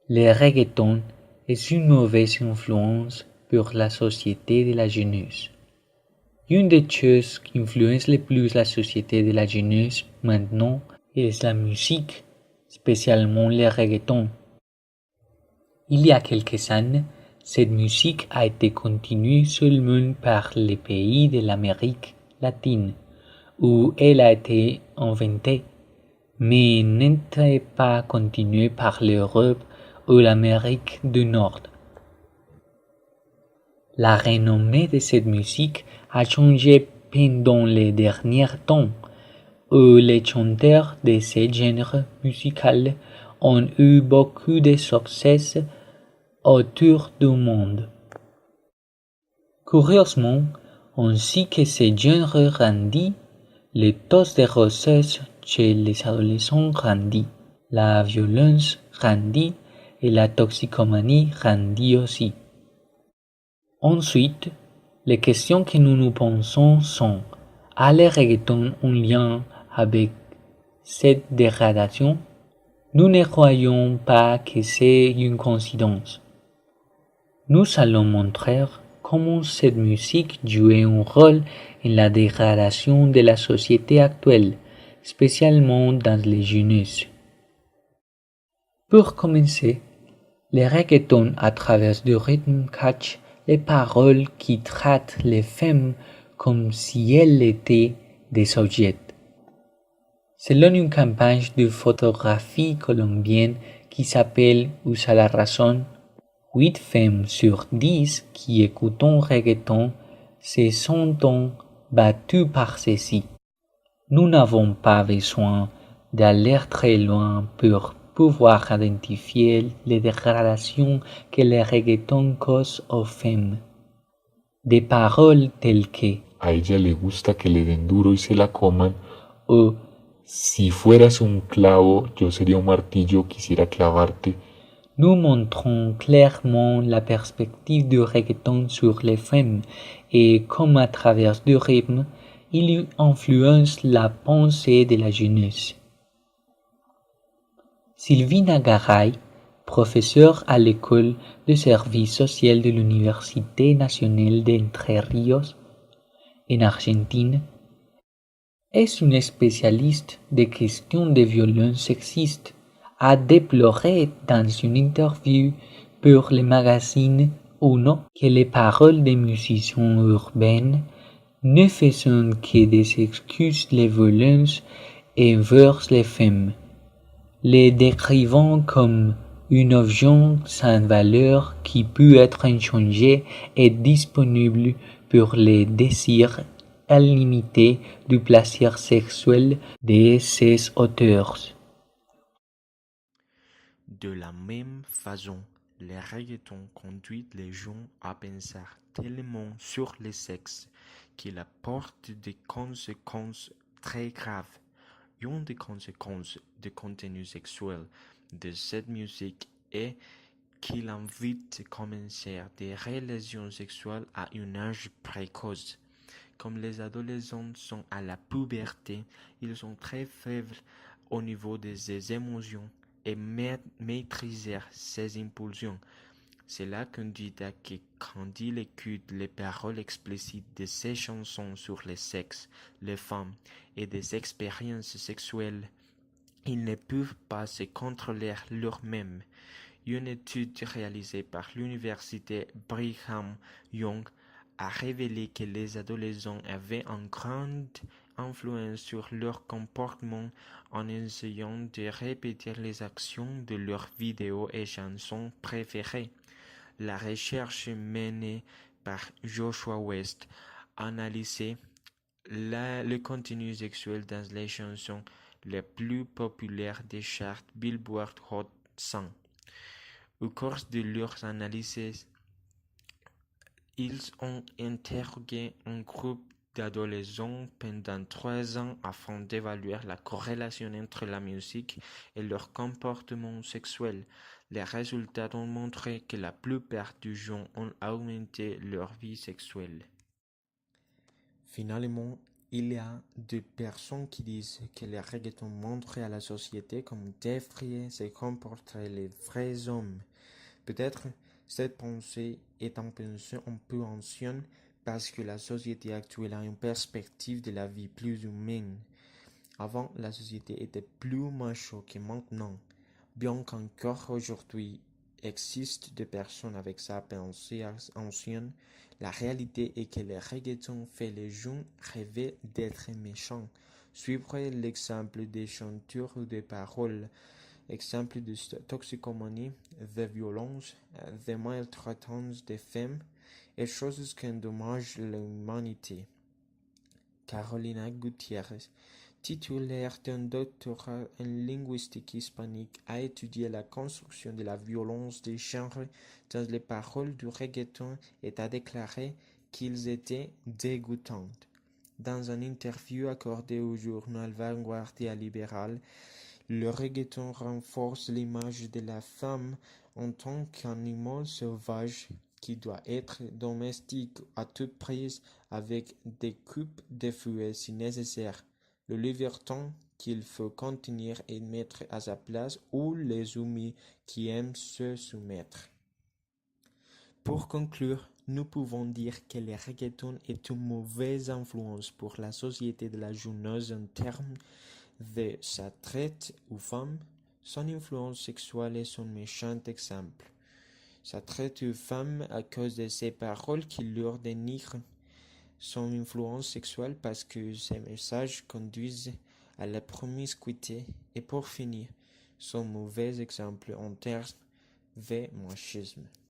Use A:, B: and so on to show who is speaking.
A: Le reggaeton est une mauvaise influence pour la société de la jeunesse. Une des choses qui influence le plus la société de la jeunesse maintenant est la musique, spécialement le reggaeton. Il y a quelques années, cette musique a été continuée seulement par les pays de l'Amérique latine, où elle a été inventée, mais n'était pas continuée par l'Europe ou l'Amérique du Nord. La renommée de cette musique a changé pendant les derniers temps, où les chanteurs de ce genre musical ont eu beaucoup de succès autour du monde. Curieusement, ainsi que ce genre grandit, le taux de grossesse chez les adolescents grandit, la violence grandit et la toxicomanie grandit aussi. Ensuite, les questions que nous nous posons sont: a le reggaeton un lien avec cette dégradation? Nous ne croyons pas que c'est une coïncidence. Nous allons montrer comment cette musique joue un rôle en la dégradation de la société actuelle, spécialement dans les jeunesses. Pour commencer, le reggaeton à travers du rythme catch les paroles qui traitent les femmes comme si elles étaient des objets. Selon une campagne de photographie colombienne qui s'appelle Usa la razón, 8 femmes sur 10 qui écoutent reggaeton se sentent battues par ceci. Nous n'avons pas besoin d'aller très loin pour pouvoir identifier les dégradations que le reggaeton cause aux femmes. Des paroles telles que
B: A ella le gusta que le den duro y se la coman.
A: o
B: Si fueras un clavo, yo sería un martillo, quisiera clavarte.
A: nous montrons clairement la perspective du reggaeton sur les femmes et comme à travers du rythme, il influence la pensée de la jeunesse. Silvina Garay, professeure à l'école de service social de l'Université nationale d'Entre Ríos, en Argentine, est une spécialiste des questions de violence sexiste, a déploré dans une interview pour le magazine Uno que les paroles des musiciens urbains ne faisaient que des excuses les violences envers les femmes, les décrivant comme une objet sans valeur qui peut être échangé et disponible pour les désirs illimités du plaisir sexuel de ses auteurs.
C: De la même façon, le reggaeton conduit les gens à penser tellement sur le sexe qu'il apporte des conséquences très graves. Une des conséquences du contenu sexuel de cette musique est qu'il invite à commencer des relations sexuelles à un âge précoce. Comme les adolescents sont à la puberté, ils sont très faibles au niveau des émotions et maîtriser ses impulsions. C'est là conduit à que quand il écoute les paroles explicites de ces chansons sur le sexe, les femmes et des expériences sexuelles, ils ne peuvent pas se contrôler eux-mêmes. Une étude réalisée par l'université Brigham Young a révélé que les adolescents avaient une grande influence sur leur comportement en essayant de répéter les actions de leurs vidéos et chansons préférées. La recherche menée par Joshua West a analysé le contenu sexuel dans les chansons les plus populaires des charts Billboard Hot 100. Au cours de leurs analyses, ils ont interrogé un groupe d'adolescents pendant 3 ans afin d'évaluer la corrélation entre la musique et leur comportement sexuel. Les résultats ont montré que la plupart des gens ont augmenté leur vie sexuelle. Finalement, Il y a des personnes qui disent que le reggaeton montre à la société comment devraient se comporter les vrais hommes. Peut-être cette pensée est une pensée un peu ancienne parce que la société actuelle a une perspective de la vie plus humaine. Avant, la société était plus macho que maintenant. Bien qu'encore aujourd'hui existent des personnes avec sa pensée ancienne, la réalité est que le reggaeton fait les gens rêver d'être méchants. Suivre l'exemple des chanteurs ou des paroles, exemple de toxicomanie, de violence, de maltraitance des femmes, et choses qui endommagent l'humanité. Carolina Gutiérrez, titulaire d'un doctorat en linguistique hispanique, a étudié la construction de la violence des genres dans les paroles du reggaeton et a déclaré qu'ils étaient dégoûtantes. Dans une interview accordée au journal Vanguardia Libéral, le reggaeton renforce l'image de la femme en tant qu'animal sauvage qui doit être domestique à toute prise avec des coupes de fouet si nécessaire, le libertin qu'il faut contenir et mettre à sa place ou les soumis qui aiment se soumettre. Pour conclure, nous pouvons dire que le reggaeton est une mauvaise influence pour la société de la jeunesse en termes de sa traite aux femmes, son influence sexuelle et son méchant exemple. Sa traite aux femmes à cause de ses paroles qui leur dénigrent, son influence sexuelle parce que ses messages conduisent à la promiscuité et pour finir, son mauvais exemple en termes de machisme.